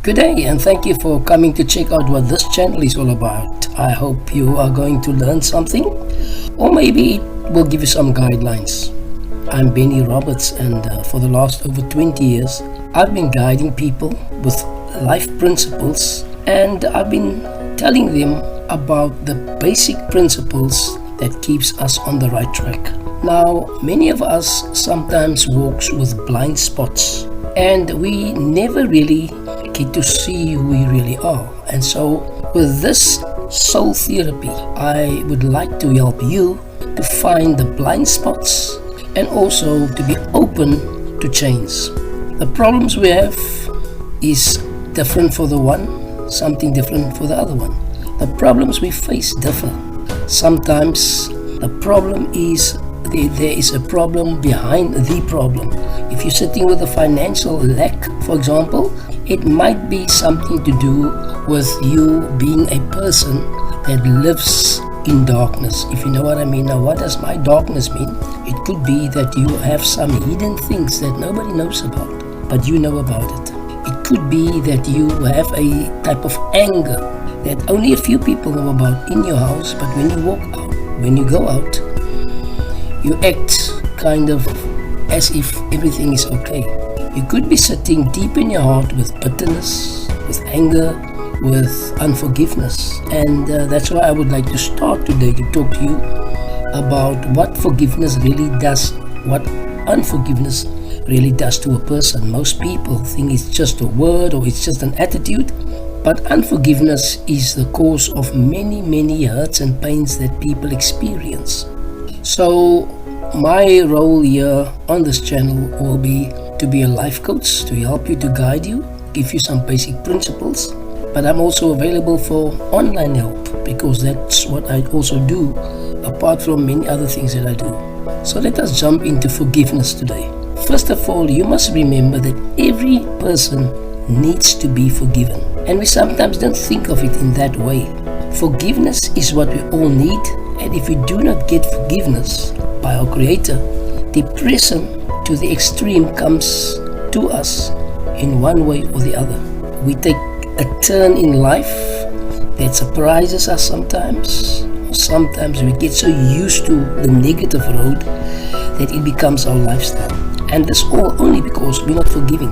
Good day, and thank you for coming to check out what this channel is all about. I hope you are going to learn something, or maybe it will give you some guidelines. I'm Benny Roberts, and for the last over 20 years, I've been guiding people with life principles, and I've been telling them about the basic principles that keeps us on the right track. Now, many of us sometimes walks with blind spots, and we never really get to see who we really are. And so with this soul therapy, I would like to help you to find the blind spots and also to be open to change. The problems we have is different for the one, something different for the other one. The problems we face differ. Sometimes the problem is there is a problem behind the problem. If you're sitting with a financial lack, for example, it might be something to do with you being a person that lives in darkness, if you know what I mean. Now, what does my darkness mean? It could be that you have some hidden things that nobody knows about, but you know about it. It could be that you have a type of anger that only a few people know about in your house, but when you walk out, when you go out, you act kind of as if everything is okay. You could be sitting deep in your heart with bitterness, with anger, with unforgiveness. And that's why I would like to start today to talk to you about what forgiveness really does, what unforgiveness really does to a person. Most people think it's just a word or it's just an attitude, but unforgiveness is the cause of many hurts and pains that people experience. So my role here on this channel will be to be a life coach, to help you, to guide you, give you some basic principles. But I'm also available for online help, because that's what I also do, apart from many other things that I do. So let us jump into forgiveness today. First of all, you must remember that every person needs to be forgiven, and we sometimes don't think of it in that way. Forgiveness is what we all need, and if we do not get forgiveness by our Creator, depression to the extreme comes to us in one way or the other. We take a turn in life that surprises us sometimes. Sometimes we get so used to the negative road that it becomes our lifestyle. And this all only because we're not forgiving,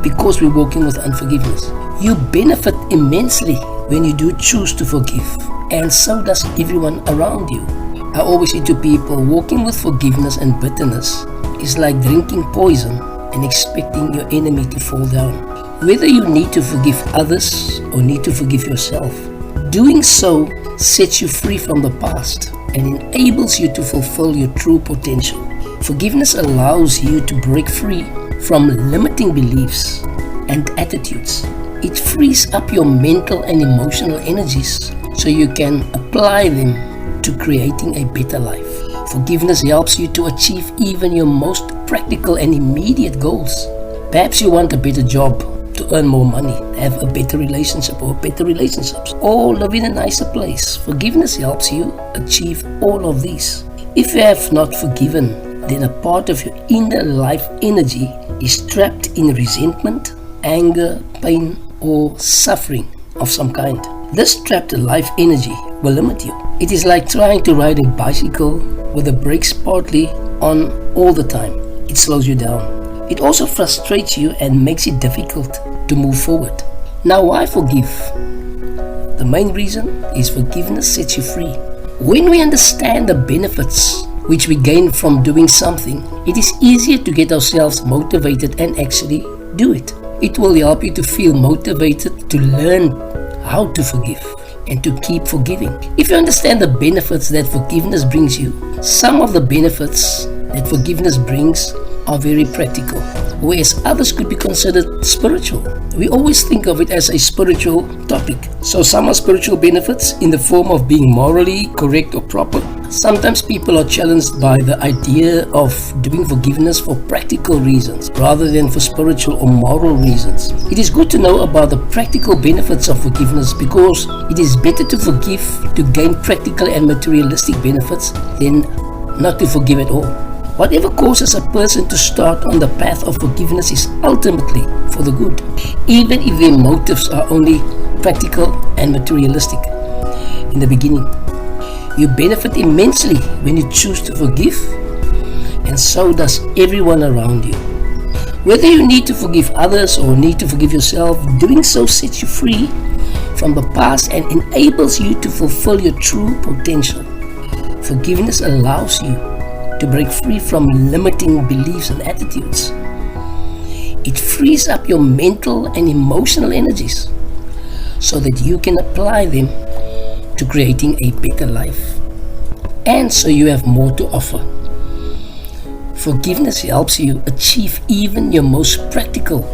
because we're walking with unforgiveness. You benefit immensely when you do choose to forgive, and so does everyone around you. I always say to people, walking with forgiveness and bitterness is like drinking poison and expecting your enemy to fall down. Whether you need to forgive others or need to forgive yourself, doing so sets you free from the past and enables you to fulfill your true potential. Forgiveness allows you to break free from limiting beliefs and attitudes. It frees up your mental and emotional energies so you can apply them to creating a better life. Forgiveness helps you to achieve even your most practical and immediate goals. Perhaps you want a better job, to earn more money, have a better relationship or better relationships, or live in a nicer place. Forgiveness helps you achieve all of these. If you have not forgiven, then a part of your inner life energy is trapped in resentment, anger, pain, or suffering of some kind. This trapped life energy will limit you. It is like trying to ride a bicycle with the brakes partly on all the time. It slows you down. It also frustrates you and makes it difficult to move forward. Now, why forgive? The main reason is forgiveness sets you free. When we understand the benefits which we gain from doing something, it is easier to get ourselves motivated and actually do it. It will help you to feel motivated to learn how to forgive and to keep forgiving. If you understand the benefits that forgiveness brings you, some of the benefits that forgiveness brings are very practical, whereas others could be considered spiritual. We always think of it as a spiritual topic. So some are spiritual benefits in the form of being morally correct or proper. Sometimes people are challenged by the idea of doing forgiveness for practical reasons rather than for spiritual or moral reasons. It is good to know about the practical benefits of forgiveness, because it is better to forgive to gain practical and materialistic benefits than not to forgive at all. Whatever causes a person to start on the path of forgiveness is ultimately for the good, even if their motives are only practical and materialistic in the beginning. You benefit immensely when you choose to forgive, and so does everyone around you. Whether you need to forgive others or need to forgive yourself, doing so sets you free from the past and enables you to fulfill your true potential. Forgiveness allows you to break free from limiting beliefs and attitudes. It frees up your mental and emotional energies so that you can apply them to creating a better life, and so you have more to offer. Forgiveness helps you achieve even your most practical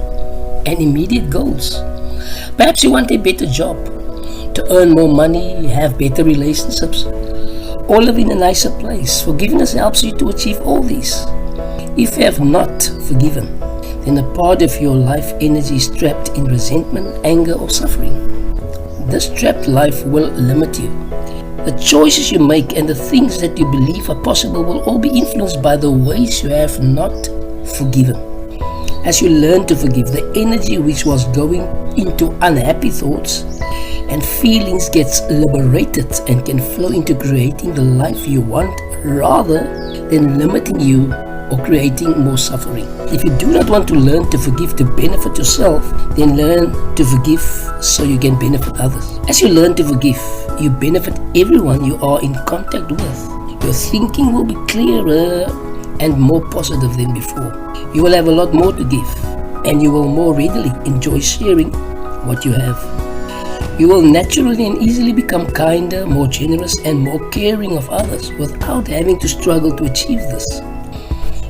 and immediate goals. Perhaps you want a better job, to earn more money, have better relationships, or live in a nicer place. Forgiveness helps you to achieve all these. If you have not forgiven, then a part of your life energy is trapped in resentment, anger, or suffering. This trapped life will limit you. The choices you make and the things that you believe are possible will all be influenced by the ways you have not forgiven. As you learn to forgive, the energy which was going into unhappy thoughts and feelings gets liberated and can flow into creating the life you want rather than limiting you or creating more suffering. If you do not want to learn to forgive to benefit yourself, then learn to forgive so you can benefit others. As you learn to forgive, you benefit everyone you are in contact with. Your thinking will be clearer and more positive than before. You will have a lot more to give, and you will more readily enjoy sharing what you have. You will naturally and easily become kinder, more generous, and more caring of others without having to struggle to achieve this.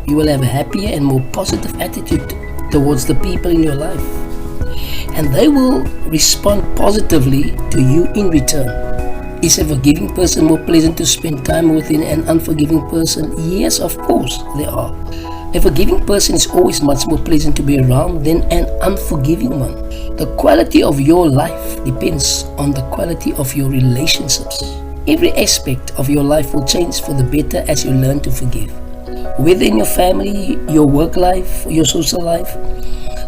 You will have a happier and more positive attitude towards the people in your life, and they will respond positively to you in return. Is a forgiving person more pleasant to spend time with than an unforgiving person? Yes, of course, they are. A forgiving person is always much more pleasant to be around than an unforgiving one. The quality of your life depends on the quality of your relationships. Every aspect of your life will change for the better as you learn to forgive. Whether in your family, your work life, or your social life,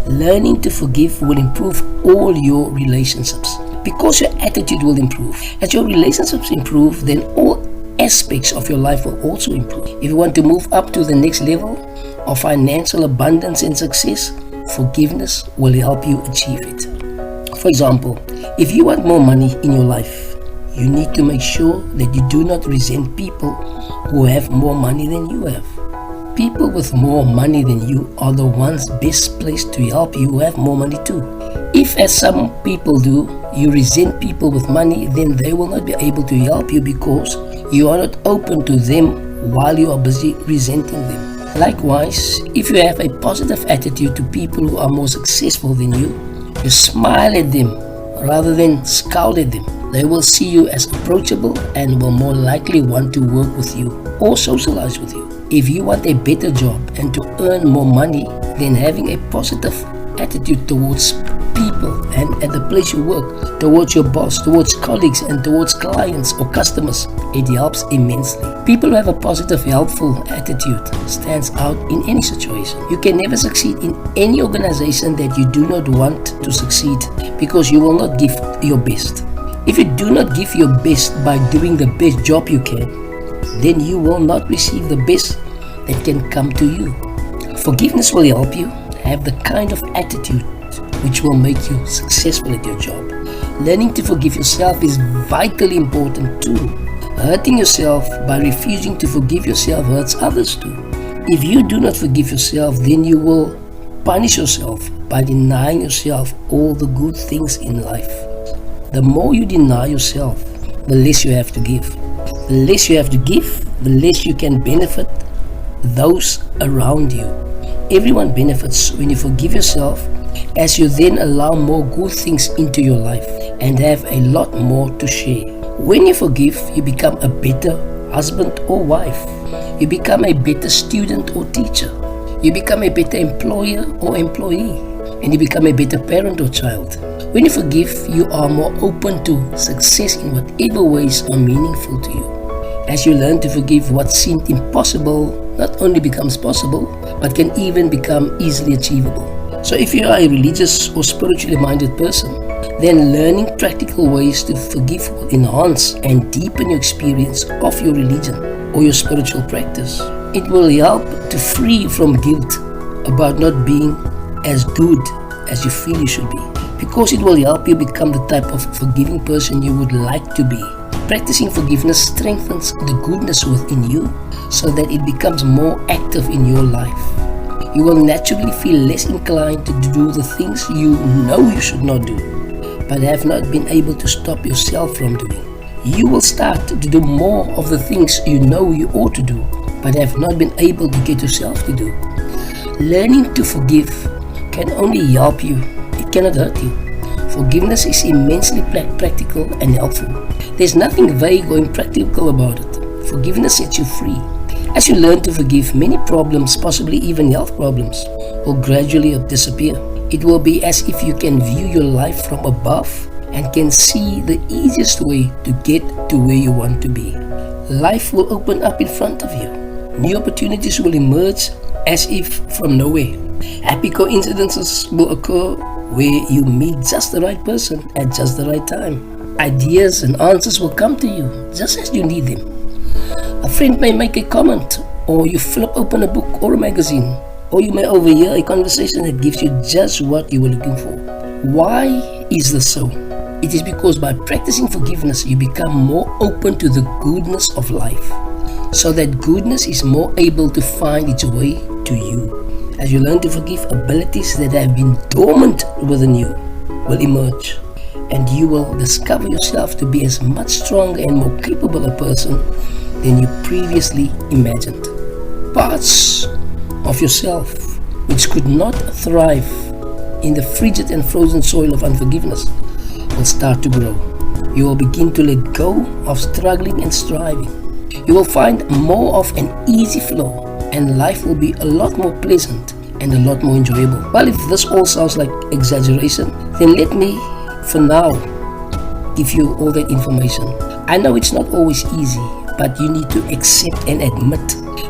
learning to forgive will improve all your relationships because your attitude will improve. As your relationships improve, then all aspects of your life will also improve. If you want to move up to the next level of financial abundance and success, forgiveness will help you achieve it. For example, if you want more money in your life, you need to make sure that you do not resent people who have more money than you have. People with more money than you are the ones best placed to help you who have more money too. If, as some people do, you resent people with money, then they will not be able to help you because you are not open to them while you are busy resenting them. Likewise, if you have a positive attitude to people who are more successful than you smile at them rather than scowl at them. They will see you as approachable and will more likely want to work with you or socialize with you. If you want a better job and to earn more money, then having a positive attitude towards people and at the place you work, towards your boss, towards colleagues and towards clients or customers, it helps immensely. People who have a positive, helpful attitude stands out in any situation. You can never succeed in any organization that you do not want to succeed because you will not give your best. If you do not give your best by doing the best job you can, then you will not receive the best that can come to you. Forgiveness will help you have the kind of attitude which will make you successful at your job. Learning to forgive yourself is vitally important too. Hurting yourself by refusing to forgive yourself hurts others too. If you do not forgive yourself, then you will punish yourself by denying yourself all the good things in life. The more you deny yourself, the less you have to give. The less you have to give, the less you can benefit those around you. Everyone benefits when you forgive yourself, as you then allow more good things into your life and have a lot more to share. When you forgive, you become a better husband or wife. You become a better student or teacher. You become a better employer or employee. And you become a better parent or child. When you forgive, you are more open to success in whatever ways are meaningful to you. As you learn to forgive, what seemed impossible not only becomes possible, but can even become easily achievable. So if you are a religious or spiritually minded person, then learning practical ways to forgive will enhance and deepen your experience of your religion or your spiritual practice. It will help to free you from guilt about not being as good as you feel you should be, because it will help you become the type of forgiving person you would like to be. Practicing forgiveness strengthens the goodness within you so that it becomes more active in your life. You will naturally feel less inclined to do the things you know you should not do, but have not been able to stop yourself from doing. You will start to do more of the things you know you ought to do, but have not been able to get yourself to do. Learning to forgive can only help you. It cannot hurt you. Forgiveness is immensely practical and helpful. There's nothing vague or impractical about it. Forgiveness sets you free. As you learn to forgive, many problems, possibly even health problems, will gradually disappear. It will be as if you can view your life from above and can see the easiest way to get to where you want to be. Life will open up in front of you. New opportunities will emerge as if from nowhere. Happy coincidences will occur where you meet just the right person at just the right time. Ideas and answers will come to you just as you need them. A friend may make a comment, or you flip open a book or a magazine, or you may overhear a conversation that gives you just what you were looking for. Why is this so? It is because by practicing forgiveness, you become more open to the goodness of life, so that goodness is more able to find its way to you. As you learn to forgive, abilities that have been dormant within you will emerge, and you will discover yourself to be as much stronger and more capable a person than you previously imagined. Parts of yourself which could not thrive in the frigid and frozen soil of unforgiveness will start to grow. You will begin to let go of struggling and striving. You will find more of an easy flow, and life will be a lot more pleasant and a lot more enjoyable. Well, if this all sounds like exaggeration, then let me, for now, give you all that information. I know it's not always easy, but you need to accept and admit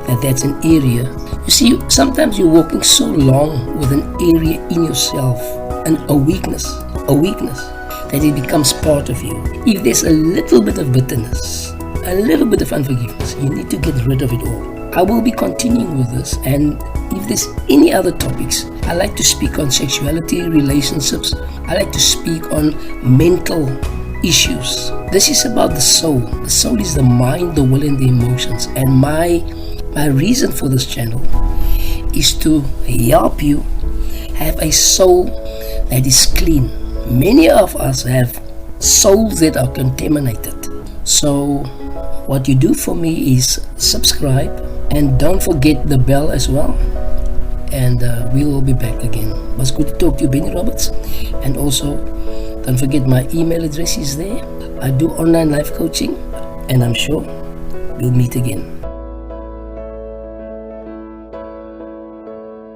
that that's an area. You see, sometimes you're walking so long with an area in yourself, and a weakness, that it becomes part of you. If there's a little bit of bitterness, a little bit of unforgiveness, you need to get rid of it all. I will be continuing with this, and if there's any other topics, I like to speak on sexuality, relationships. I like to speak on mental issues. This is about the soul. The soul is the mind, the will, and the emotions. And my reason for this channel is to help you have a soul that is clean. Many of us have souls that are contaminated. So what you do for me is subscribe, and don't forget the bell as well. And we will be back again. It was good to talk to you, Benny Roberts. And also, don't forget my email address is there. I do online life coaching, and I'm sure we'll meet again.